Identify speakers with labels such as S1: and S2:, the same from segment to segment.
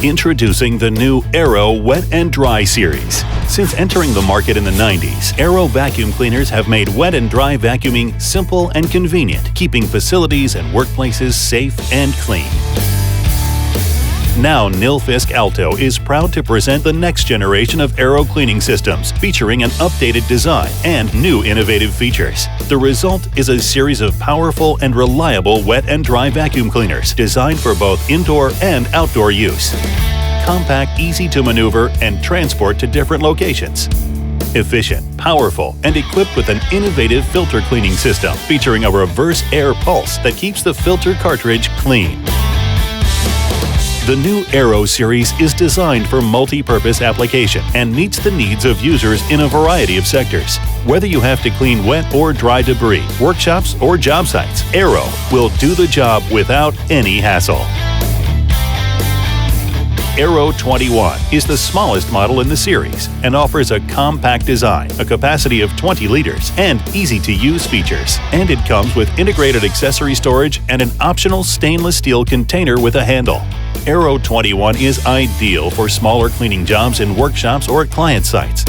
S1: Introducing the new Aero Wet and Dry series. Since entering the market in the 90s, Aero vacuum cleaners have made wet and dry vacuuming simple and convenient, keeping facilities and workplaces safe and clean. Now Nilfisk Alto is proud to present the next generation of Aero cleaning systems, featuring an updated design and new innovative features. The result is a series of powerful and reliable wet and dry vacuum cleaners designed for both indoor and outdoor use. Compact, easy to maneuver and transport to different locations. Efficient, powerful, and equipped with an innovative filter cleaning system featuring a reverse air pulse that keeps the filter cartridge clean. The new Aero series is designed for multi-purpose application and meets the needs of users in a variety of sectors. Whether you have to clean wet or dry debris, workshops or job sites, Aero will do the job without any hassle. Aero 21 is the smallest model in the series and offers a compact design, a capacity of 20 liters, and easy-to-use features. And it comes with integrated accessory storage and an optional stainless steel container with a handle. Aero 21 is ideal for smaller cleaning jobs in workshops or at client sites.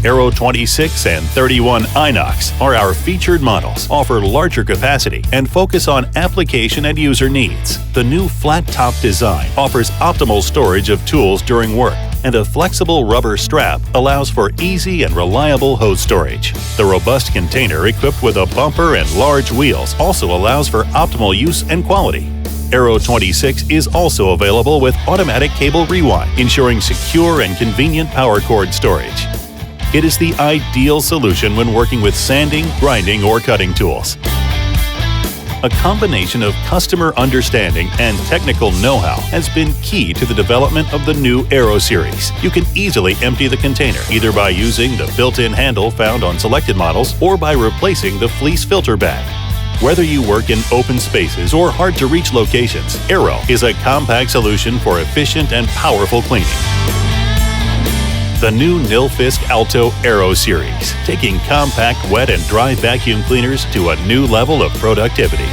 S1: Aero 26 and 31 Inox are our featured models, offer larger capacity, and focus on application and user needs. The new flat-top design offers optimal storage of tools during work, and a flexible rubber strap allows for easy and reliable hose storage. The robust container equipped with a bumper and large wheels also allows for optimal use and quality. Aero 26 is also available with automatic cable rewind, ensuring secure and convenient power cord storage. It is the ideal solution when working with sanding, grinding, or cutting tools. A combination of customer understanding and technical know-how has been key to the development of the new Aero series. You can easily empty the container, either by using the built-in handle found on selected models or by replacing the fleece filter bag. Whether you work in open spaces or hard-to-reach locations, Aero is a compact solution for efficient and powerful cleaning. The new Nilfisk Alto Aero series, taking compact wet and dry vacuum cleaners to a new level of productivity.